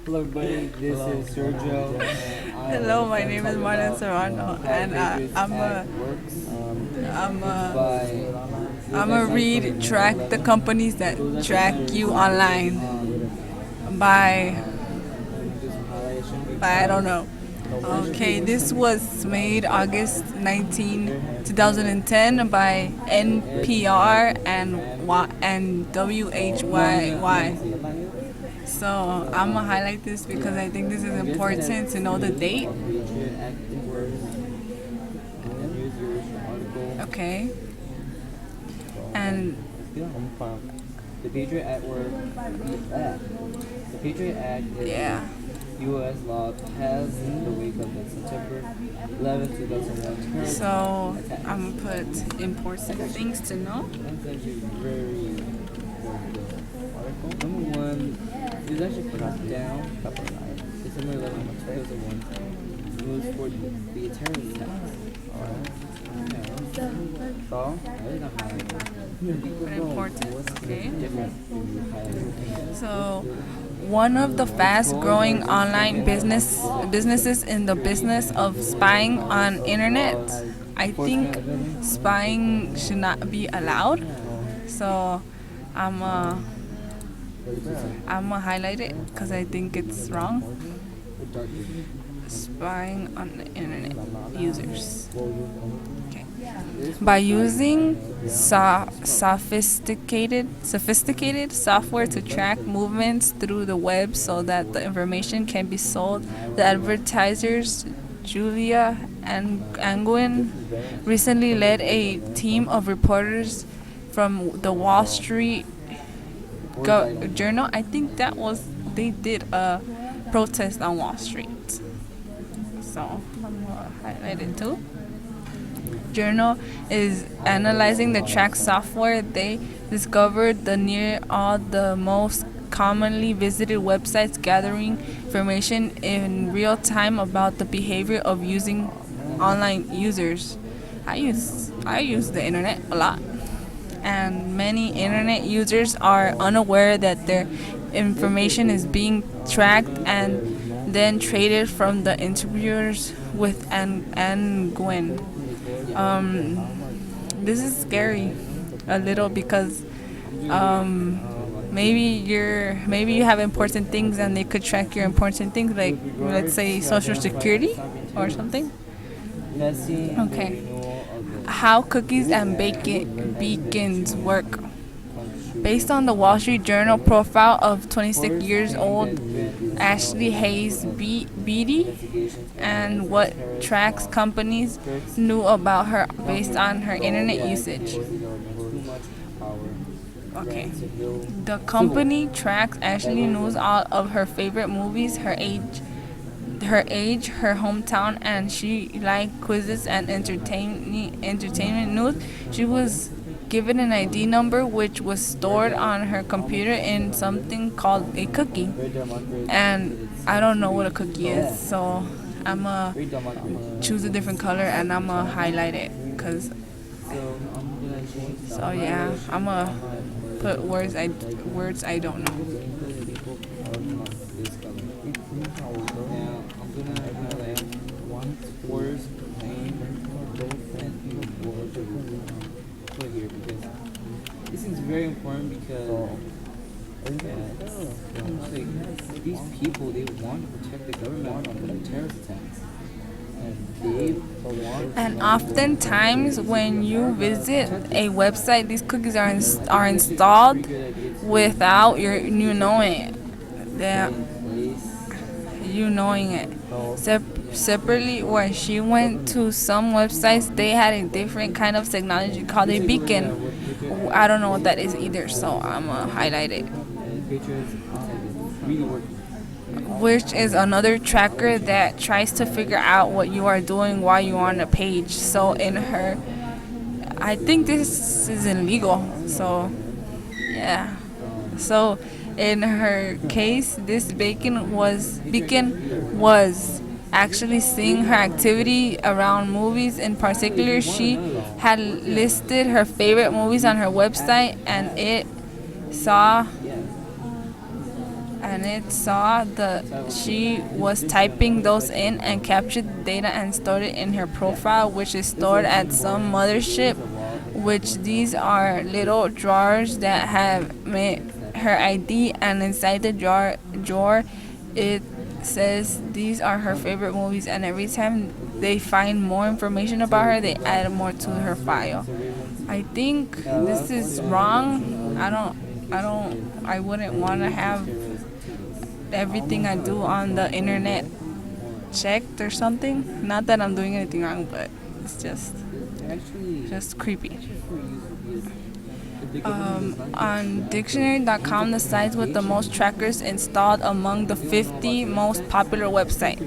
Hello, everybody. This is Sergio. Hello, my name is Marlen Serrano, and I'm I'm a read track the companies that track you online by I don't know. Okay, this was made August 2010 by NPR and WHYY. So I'm gonna highlight this because I think this is important to know the date. Okay, and The Patriot Act the Patriot Act is yeah. U.S. law passed in the wake of the September 11, 2001 So terrorist attacks. I'm gonna put important things to know. That's actually very good article. Number one, it was actually put down December 11, 2001. It was for the terrorist attacks. Alright. So, I did not highlight it. But important. Okay. Different. So one of the fast-growing online businesses in the business of spying on internet. I think spying should not be allowed. So I'm uh, I'm gonna highlight it because I think it's wrong. Spying on the internet users. Okay. By using sophisticated software to track movements through the web so that the information can be sold, the advertisers Julia and Angwin recently led a team of reporters from the Wall Street Journal. I think they did a protest on Wall Street. So I'm gonna highlight it too. Journal is analyzing the track software. They discovered the near all the most commonly visited websites, gathering information in real time about the behavior of using online users. I use the internet a lot, and many internet users are unaware that their information is being tracked and then traded from the interviewers with Anne Gwyn. This is scary a little because maybe you have important things and they could track your important things, like let's say social security or something. Okay. How cookies and beacons work. Based on the Wall Street Journal profile of 26 years old Ashley Hayes Beatty and what tracks companies knew about her based on her internet usage. Okay. The company tracks Ashley knows all of her favorite movies, her age, her hometown, and she liked quizzes and entertainment news. She was given an ID number which was stored on her computer in something called a cookie. And I don't know what a cookie is, so I'm gonna choose a different color and I'm gonna highlight it. So yeah, I'm gonna put words I don't know. Here because this is very important because these people, they want to protect the government from the terrorist attacks, And oftentimes, when you visit a website, these cookies are installed without you knowing it. You knowing it. Separately, when she went to some websites, they had a different kind of technology called a beacon. I don't know what that is either, so I'm gonna highlight it. Which is another tracker that tries to figure out what you are doing while you're on a page. So I think this is illegal. So yeah. So in her case, this beacon was actually seeing her activity around movies. In particular, she had listed her favorite movies on her website, and it saw and it saw she was typing those in and captured the data and stored it in her profile, which is stored at some mothership, which these are little drawers that have her ID, and inside the drawer it says these are her favorite movies, and every time they find more information about her, they add more to her file. I think this is wrong. I wouldn't want to have everything I do on the internet checked or something. Not that I'm doing anything wrong, but it's just creepy. On dictionary.com, the sites with the most trackers installed among the 50 most popular websites.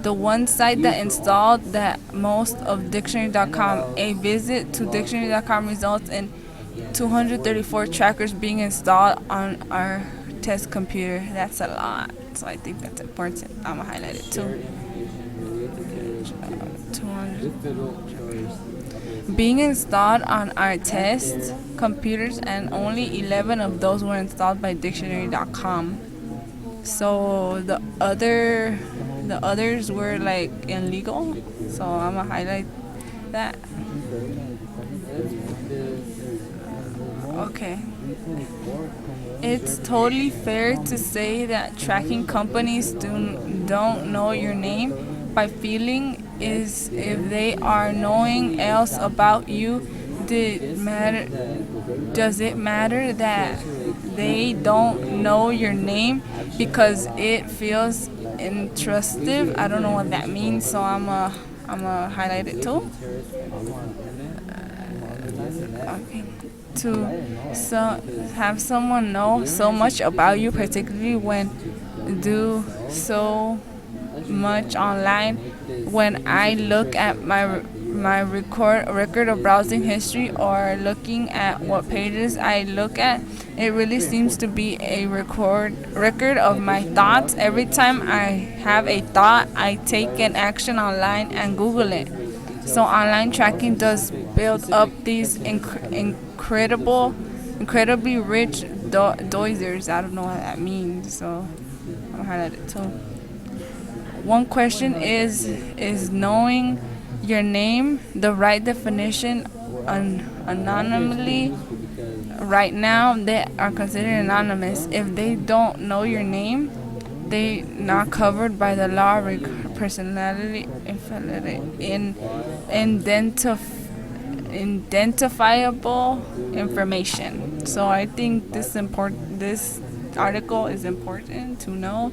The one site that installed that most of dictionary.com. A visit to dictionary.com results in 234 trackers being installed on our test computer. That's a lot, so I think that's important. I'm gonna highlight it too. 200 being installed on our test computers, and only 11 of those were installed by dictionary.com. So the others were like illegal, so I'm gonna highlight that. Okay. It's totally fair to say that tracking companies don't know your name by feeling is if they are knowing else about you. Does it matter that they don't know your name because it feels intrusive? I don't know what that means, so I'm a highlight it too. Okay. To have someone know so much about you, particularly when do so much online. When I look at my record of browsing history, or looking at what pages I look at, it really seems to be a record of my thoughts. Every time I have a thought, I take an action online and Google it. So online tracking does build up these incredibly rich doisers. I don't know what that means, so I'll highlight it too. One question is knowing your name the right definition? Anonymity. Right now, they are considered anonymous. If they don't know your name, they not covered by the law. Personality identifiable information. So I think this article is important to know,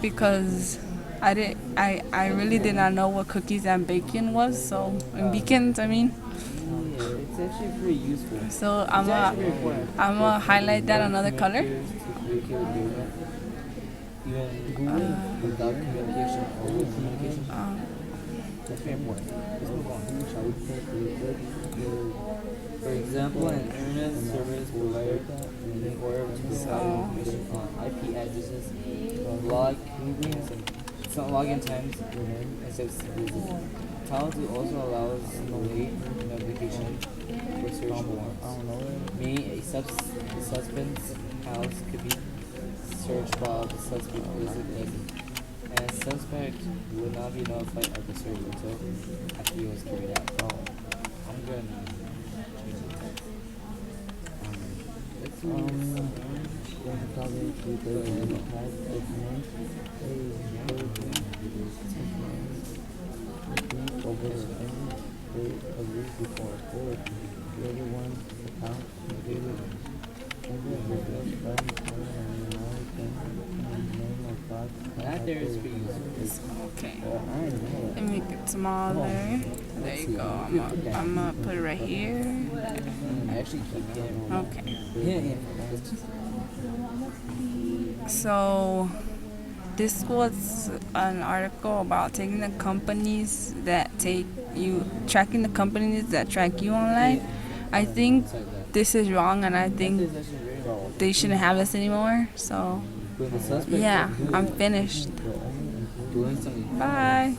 because I really did not know what cookies and bacon was. So beacons, I mean. It's actually pretty useful. So I'm gonna highlight that another color. Without communication, always communication. That's very important. Let's move on. Shall we take a look? For example, an internet service provider in order to provide information on IP addresses, login times, and services. Cloud also allows late notification for search warrants. Meaning a suspect's house could be searched while the suspect isn't present, and a suspect would not be notified of the search until after it was carried out. I'm going to change the text. Let's that there is pretty useful. Okay. Let me make it smaller. There you go. I'm gonna put it right here. I actually keep getting. Okay. Yeah. So this was an article about tracking the companies that track you online. I think this is wrong, and I think they shouldn't have this anymore. So yeah, I'm finished. Bye.